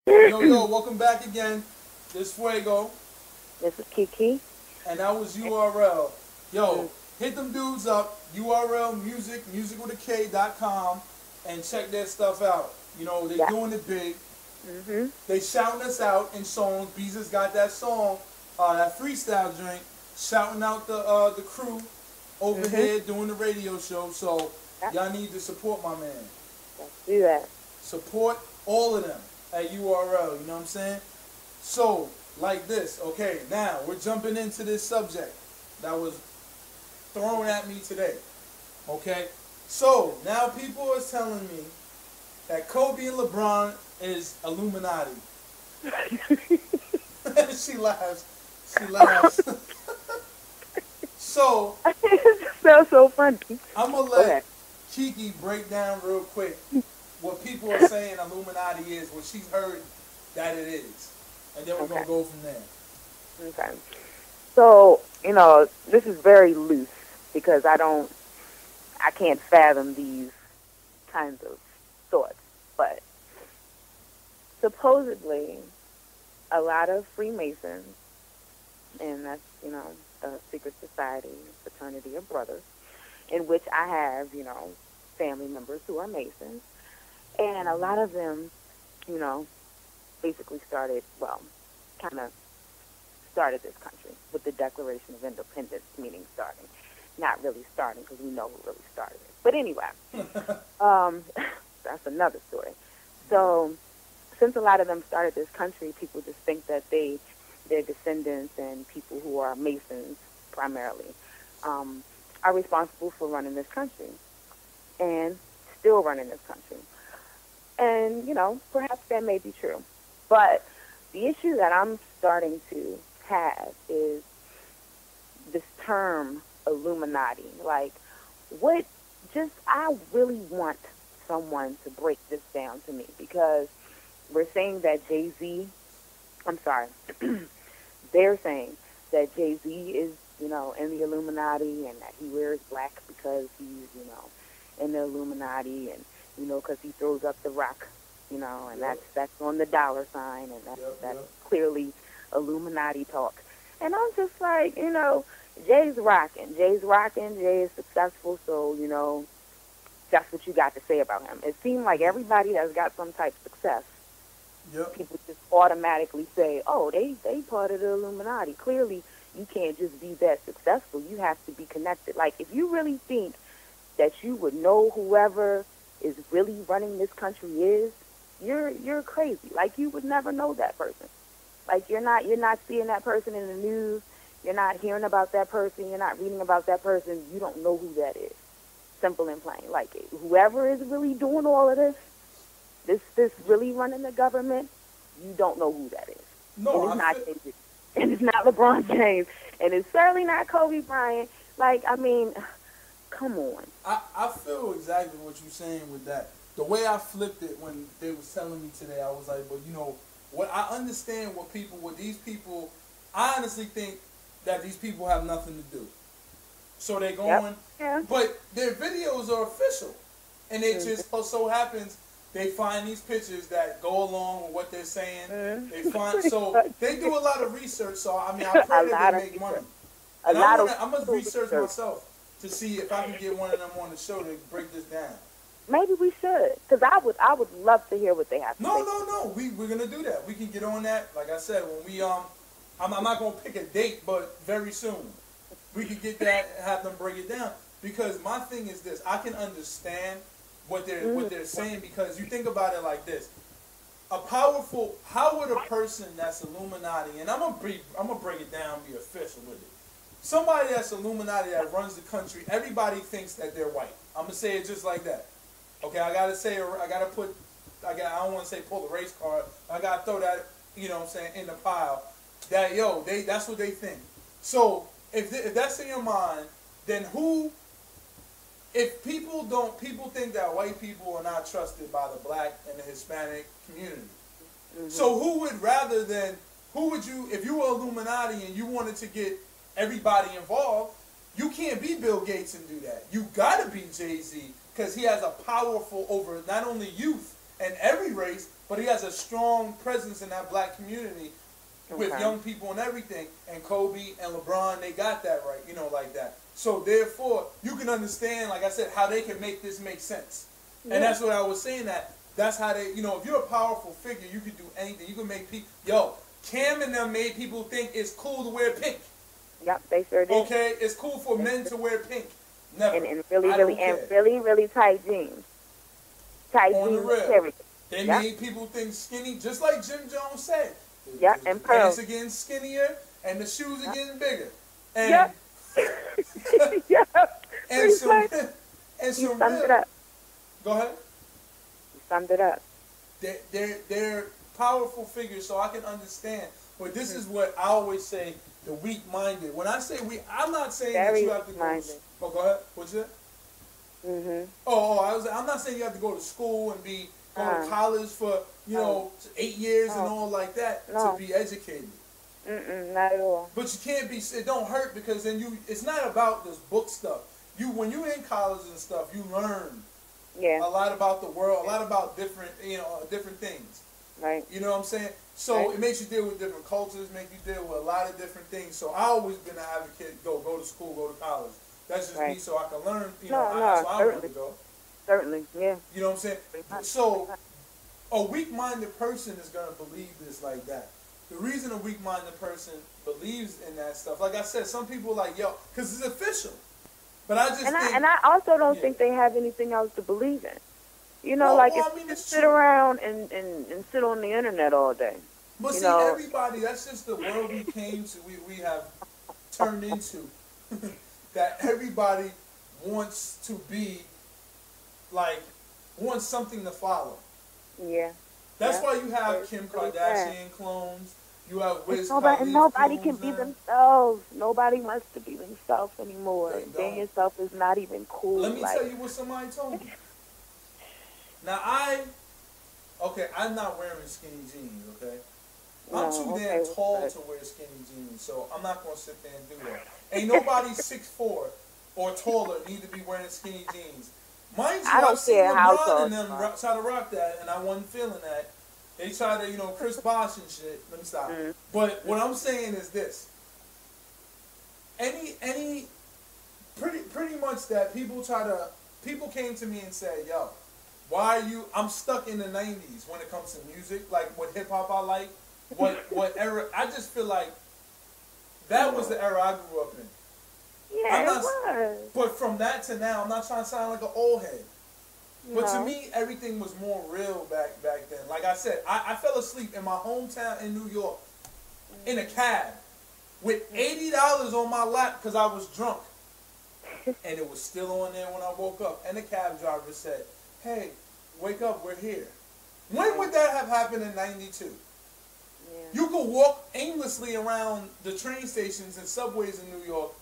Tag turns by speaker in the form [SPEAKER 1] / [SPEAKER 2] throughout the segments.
[SPEAKER 1] Yo, welcome back again. This Fuego.
[SPEAKER 2] This is Kiki.
[SPEAKER 1] And that was URL.
[SPEAKER 2] Mm.
[SPEAKER 1] Yo, hit them dudes up. URL musicwithak.com and check their stuff out. You know, they doing it big. They shouting us out in songs. Beezus got that song, that freestyle joint, shouting out the crew over here doing the radio show. So y'all need to support my man.
[SPEAKER 2] Let's do that.
[SPEAKER 1] Support all of them at URL, you know what I'm saying? So, like this, okay, now we're jumping into this subject that was thrown at me today, okay? So, now people are telling me that Kobe and LeBron is Illuminati. She laughs. She laughs. So,
[SPEAKER 2] It sounds so funny.
[SPEAKER 1] I'm going to let Kiki break down real quick what people are saying Illuminati is, what she's heard that it is. And then we're going to go from there.
[SPEAKER 2] Okay. So, you know, this is very loose because I can't fathom these kinds of thoughts. But supposedly, a lot of Freemasons, and that's, you know, a secret society, fraternity of brothers, in which I have, you know, family members who are Masons. And a lot of them, you know, basically started this country with the Declaration of Independence, meaning starting. Not really starting, because we know who really started it. But anyway, that's another story. So, since a lot of them started this country, people just think that their descendants and people who are Masons, primarily, are responsible for running this country. And still running this country. And, you know, perhaps that may be true. But the issue that I'm starting to have is this term Illuminati. Like, I really want someone to break this down to me, because we're saying that they're saying that Jay-Z is, you know, in the Illuminati, and that he wears black because he's, you know, in the Illuminati, and, you know, because he throws up the rock, you know, and that's on the dollar sign, and that's clearly Illuminati talk. And I'm just like, you know, Jay's rocking, Jay is successful, so, you know, that's what you got to say about him. It seemed like everybody that's got some type of success, people just automatically say, oh, they part of the Illuminati. Clearly, you can't just be that successful. You have to be connected. Like, if you really think that you would know whoever is really running this country is, you're crazy. Like, you would never know that person. Like, you're not seeing that person in the news. You're not hearing about that person. You're not reading about that person. You don't know who that is. Simple and plain. Like, whoever is really doing all of this really running the government, you don't know who that is.
[SPEAKER 1] No,
[SPEAKER 2] and it's not LeBron James, and it's certainly not Kobe Bryant. Like, I mean, come on.
[SPEAKER 1] I feel exactly what you're saying with that. The way I flipped it when they was telling me today, I was like, but you know, what I understand what these people, I honestly think that these people have nothing to do. So they're going, but their videos are official. And it just so happens they find these pictures that go along with what they're saying. They find, so they do a lot of research. So, I mean, I pray that they make money. And I'm going to research myself to see if I can get one of them on the show to break this down.
[SPEAKER 2] Maybe we should, because I would love to hear what they have to say.
[SPEAKER 1] No. We're going to do that. We can get on that. Like I said, when we, I'm not going to pick a date, but very soon. We can get that and have them break it down. Because my thing is this, I can understand what they're saying, because you think about it like this. How would a person that's Illuminati, and I'm gonna break it down, be official with it. Somebody that's Illuminati that runs the country, everybody thinks that they're white. I'm gonna say it just like that. Okay, I don't want to say pull the race card. I gotta throw that, you know what I'm saying, in the pile. That that's what they think. So if that's in your mind, then if people think that white people are not trusted by the black and the Hispanic community. So if you were Illuminati and you wanted to get everybody involved, you can't be Bill Gates and do that. You gotta be Jay-Z, because he has a powerful over not only youth, in every race, but he has a strong presence in that black community with young people and everything. And Kobe and LeBron, they got that right, you know, like that. So therefore, you can understand, like I said, how they can make this make sense. Yeah. And that's what I was saying, that's how they, you know, if you're a powerful figure, you can do anything. You can make people, Cam and them made people think it's cool to wear pink.
[SPEAKER 2] Yep, they sure did.
[SPEAKER 1] Okay, it's cool for men to wear pink. Never.
[SPEAKER 2] And really tight jeans. Tight
[SPEAKER 1] On
[SPEAKER 2] jeans,
[SPEAKER 1] the real.
[SPEAKER 2] period.
[SPEAKER 1] They made people think skinny, just like Jim Jones said.
[SPEAKER 2] Yep, and pearls.
[SPEAKER 1] The pants are getting skinnier, and the shoes are getting bigger. And
[SPEAKER 2] yep.
[SPEAKER 1] and some
[SPEAKER 2] you summed it up.
[SPEAKER 1] Go ahead.
[SPEAKER 2] You summed it up.
[SPEAKER 1] They're powerful figures, so I can understand. But this is what I always say: the weak-minded. When I say weak, I'm not saying that you have to go. Oh, go ahead. What's that? I'm not saying you have to go to school and go to college for 8 years and all like that to be educated.
[SPEAKER 2] Not at all.
[SPEAKER 1] But you can't be. It don't hurt because then it's not about this book stuff. When you're in college and stuff, you learn a lot about the world, a lot about different things.
[SPEAKER 2] Right.
[SPEAKER 1] You know what I'm saying? So it makes you deal with different cultures, make you deal with a lot of different things. So I always been an advocate. Go to school, go to college. That's just me, so I can learn. That's why I want to go.
[SPEAKER 2] Certainly, yeah.
[SPEAKER 1] You know what I'm saying? So a weak-minded person is gonna believe this like that. The reason a weak-minded person believes in that stuff, like I said, some people are like, because it's official. But I just
[SPEAKER 2] and I also don't think they have anything else to believe in. You know, if you sit around and sit on the internet all day.
[SPEAKER 1] But see, everybody, that's just the world we came to, we have turned into. That everybody wants to be, wants something to follow.
[SPEAKER 2] Yeah.
[SPEAKER 1] That's why you have Kim Kardashian clones. You have Wiz
[SPEAKER 2] Khalifa nobody can be themselves. Nobody wants to be themselves anymore. Being yourself is not even cool.
[SPEAKER 1] Let me tell you what somebody told me. Now I'm not wearing skinny jeans, okay? I'm too damn tall to wear skinny jeans, so I'm not going to sit there and do that. Ain't nobody 6'4" or taller need to be wearing skinny jeans. Mind you, I've seen LeBron and them try to rock that, and I wasn't feeling that. They try to, Chris Bosh and shit. Let me stop. But what I'm saying is this. Pretty much that people came to me and said, why are you, I'm stuck in the 90s when it comes to music, like what hip hop I like, what era, I just feel like that was the era I grew up in.
[SPEAKER 2] Yeah, it was.
[SPEAKER 1] But from that to now, I'm not trying to sound like an old head. But to me, everything was more real back then. Like I said, I fell asleep in my hometown in New York in a cab with $80 on my lap because I was drunk. And it was still on there when I woke up. And the cab driver said, hey, wake up, we're here. When would that have happened in 92? Yeah. You could walk aimlessly around the train stations and subways in New York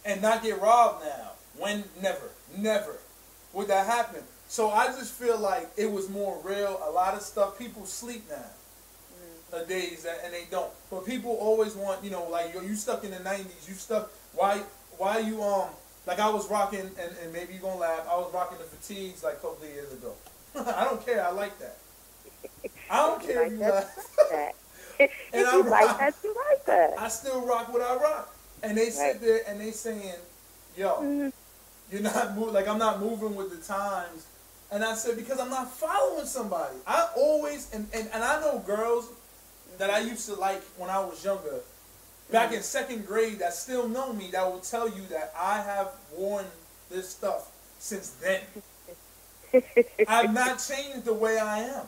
[SPEAKER 1] and not get robbed now. Never would that happen. So I just feel like it was more real. A lot of stuff, people sleep now. Nowadays, and they don't. But people always want, you stuck in the 90s. You stuck, why you, like I was rocking, and maybe you're going to laugh, I was rocking the fatigues like a couple of years ago. I don't care, I like that. I don't care if you laugh.
[SPEAKER 2] If you like that, you like that.
[SPEAKER 1] I still rock what I rock. And they sit there and they saying, you're not moving, like I'm not moving with the times. And I said, because I'm not following somebody. I always, and I know girls that I used to like when I was younger, back in 2nd grade, that still know me, that will tell you that I have worn this stuff since then. I've not changed the way I am.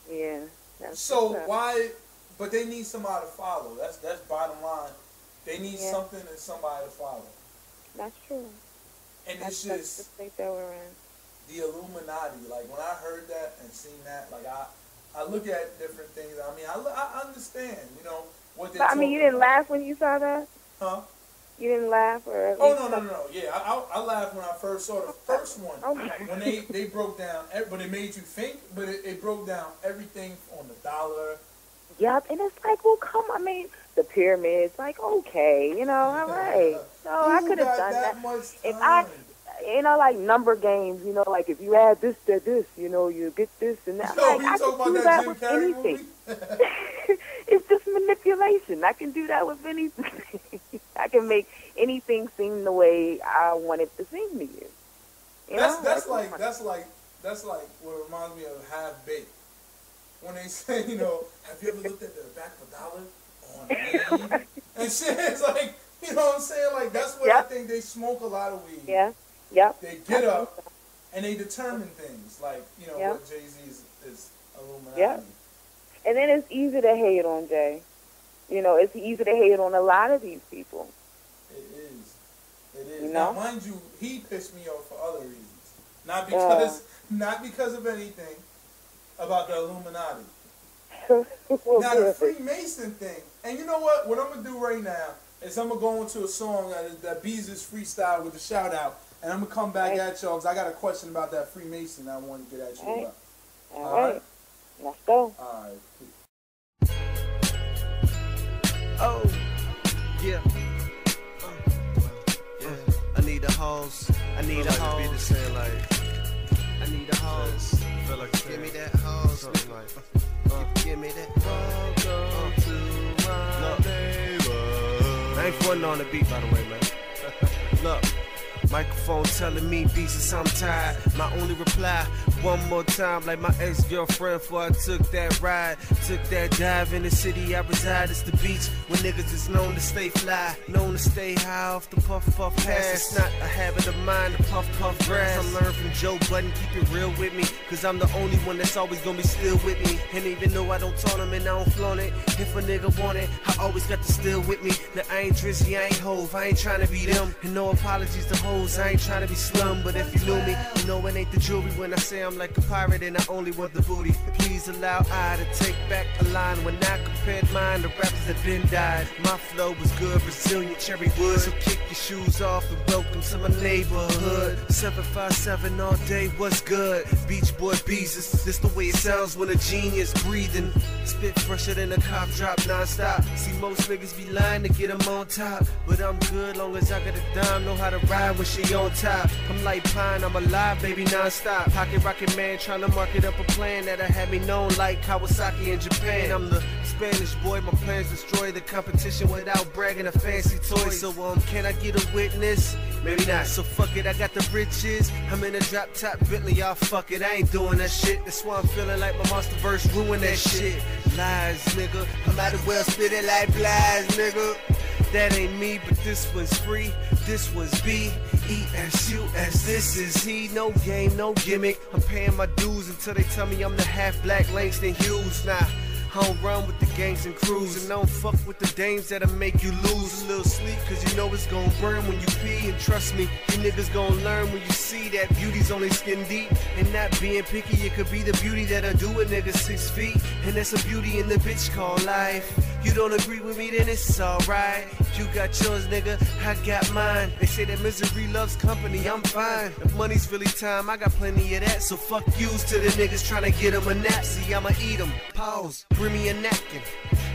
[SPEAKER 2] Yeah.
[SPEAKER 1] So why, but they need somebody to follow. That's bottom line. They need something and somebody to follow.
[SPEAKER 2] That's true.
[SPEAKER 1] And it's just
[SPEAKER 2] the state that we're in.
[SPEAKER 1] The Illuminati. Like when I heard that and seen that, like I look at different things. I mean, I understand, what they're talking about.
[SPEAKER 2] you didn't laugh when you saw that?
[SPEAKER 1] Huh?
[SPEAKER 2] You didn't laugh? Or
[SPEAKER 1] no. Yeah, I laughed when I first saw the first one.
[SPEAKER 2] Okay.
[SPEAKER 1] When they broke down, but it made you think, but it broke down everything on the dollar.
[SPEAKER 2] Yep, and it's like, well, the pyramids, like, okay, all right. So I could have done that. like number games, like if you add this to this, you get this and that.
[SPEAKER 1] Yo,
[SPEAKER 2] Like,
[SPEAKER 1] you
[SPEAKER 2] I
[SPEAKER 1] talking
[SPEAKER 2] can do
[SPEAKER 1] about
[SPEAKER 2] that
[SPEAKER 1] that
[SPEAKER 2] with
[SPEAKER 1] Jim Carrey
[SPEAKER 2] anything.
[SPEAKER 1] movie?
[SPEAKER 2] It's just manipulation. I can do that with anything. I can make anything seem the way I want it to seem to you.
[SPEAKER 1] That's like what reminds me of Half Baked. When they say, have you ever looked at the back of a dollar on weed? And shit, it's like, you know what I'm saying? Like, that's what I think. They smoke a lot of weed.
[SPEAKER 2] Yeah. Yep.
[SPEAKER 1] They get up and they determine things. Like, what Jay-Z is Illuminati.
[SPEAKER 2] Yeah. And then it's easy to hate on Jay. It's easy to hate on a lot of these people.
[SPEAKER 1] It is. Now, mind you, he pissed me off for other reasons. Not because of anything about the Illuminati. Now, the Freemason thing. And you know what? What I'm going to do right now is I'm going to go into a song that Beezus freestyle with a shout out. And I'm going to come back at y'all because I got a question about that Freemason I want to get at you about.
[SPEAKER 2] All right. Let's go.
[SPEAKER 1] All right.
[SPEAKER 3] Oh, yeah. I need a hose. I need a hose. Be the same, like, I need a hose. Give me that hose. Something like, give me that hose. To my neighbor. I ain't frontin' on the beat, by the way, man. Look. Microphone telling me beats I'm tired. My only reply, one more time, like my ex-girlfriend before I took that ride. Took that dive in the city I reside. It's the beach where niggas is known to stay fly, known to stay high off the puff pass. It's not a habit of mine to puff grass. I learned from Joe Budden, keep it real with me, cause I'm the only one that's always gonna be still with me. And even though I don't tournament, I don't flaunt it. If a nigga want it, I always got to still with me. Now I ain't Drizzy, I ain't Hove, I ain't trying to be them. And no apologies to hoes, I ain't trying to be slum. But if you knew me, you know it ain't the jewelry when I say I'm like a pirate and I only want the booty. Please allow I to take back a line when I compared mine to rappers that been died. My flow was good, Brazilian cherry wood. So kick your shoes off and welcome to my neighborhood. 757 all day, what's good? Beach Boy Beezus, this the way it sounds when a genius breathing. Spit fresher than a cop drop non-stop. See most niggas be lying to get them on top, but I'm good long as I got a dime. Know how to ride when she on top. I'm like Pine, I'm alive, baby, non-stop. Pocket rocket man trying to market up a plan that'll have me known like Kawasaki in Japan. I'm the Spanish boy, my plans destroy the competition without bragging a fancy toy. So can I get a witness? Maybe not, so fuck it, I got the riches. I'm in a drop top Bentley, y'all fuck it, I ain't doing that shit. That's why I'm feeling like my monster verse ruined that shit. Lies, nigga, I might as well spit it like lies, nigga. That ain't me, but this one's free. This one's B-E-S-U-S. This is he. No game, no gimmick. I'm paying my dues until they tell me I'm the half-black Langston Hughes. Nah, I don't run with the gangs and crews, and I don't fuck with the dames that'll make you lose a little sleep, cause you know it's gon' burn when you pee. And trust me, you niggas gon' learn when you see that beauty's only skin deep. And not being picky, it could be the beauty that'll do a nigga 6 feet. And that's a beauty in the bitch called life. You don't agree with me, then it's alright. You got yours, nigga, I got mine. They say that misery loves company, I'm fine. If money's really time, I got plenty of that. So fuck yous to the niggas tryna get them a nap. See, I'ma eat them. Pause, bring me a napkin.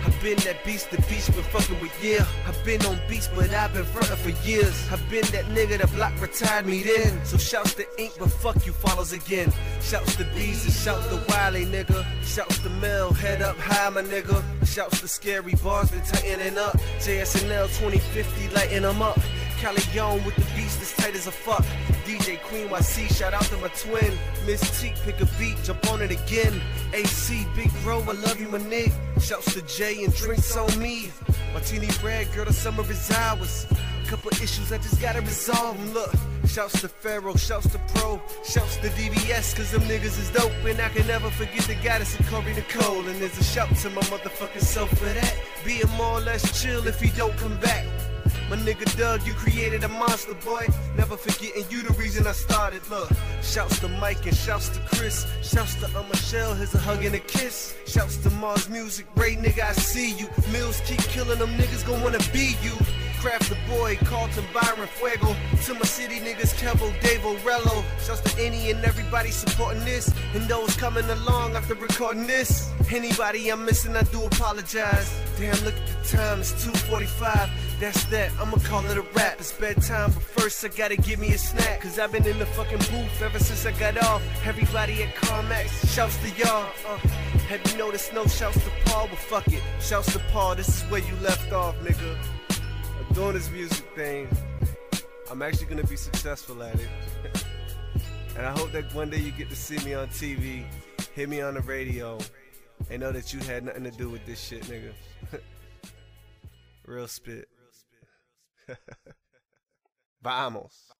[SPEAKER 3] I've been that beast, the beach been fucking with, yeah. I've been on beats, but I've been frontin' for years. I've been that nigga the block retired me then. So shouts to Ink, but fuck you follows again. Shouts to Bees and shout to Wiley, nigga. Shouts to Mel, head up high, my nigga. Shouts to Scary Bars, been tightening up. JSNL 2050, lighting them up. Cali Young with the beats as tight as a fuck. DJ Queen YC, shout out to my twin. Miss T, pick a beat, jump on it again. AC, Big Bro, I love you, my nigga. Shouts to Jay and drinks on me. Martini Red, girl, the summer is ours. Couple issues, I just gotta resolve them. Look, shouts to Pharaoh, shouts to Pro, shouts to DBS, cause them niggas is dope. And I can never forget the goddess of Corey Nicole. And there's a shout to my motherfucking self for that. Being more or less chill if he don't come back. My nigga Doug, you created a monster, boy. Never forgetting you the reason I started. Look, shouts to Mike and shouts to Chris. Shouts to Michelle, here's a hug and a kiss. Shouts to Mars Music, Ray, nigga, I see you. Mills keep killing them niggas, gon' wanna be you. Craft the boy, Carlton, Byron, Fuego. To my city niggas, Kevo, Dave, Orello. Shouts to any and everybody supporting this, and those coming along after recording this. Anybody I'm missing, I do apologize. Damn, look at the time, it's 2:45. That's that, I'ma call it a wrap. It's bedtime, but first I gotta give me a snack. Cause I've been in the fucking booth ever since I got off. Everybody at CarMax, shouts to y'all. Have you noticed no shouts to Paul? Well, fuck it, shouts to Paul, this is where you left off, nigga. I'm doing this music thing. I'm actually gonna be successful at it. And I hope that one day you get to see me on TV, hear me on the radio, and know that you had nothing to do with this shit, nigga. Real spit. Vamos.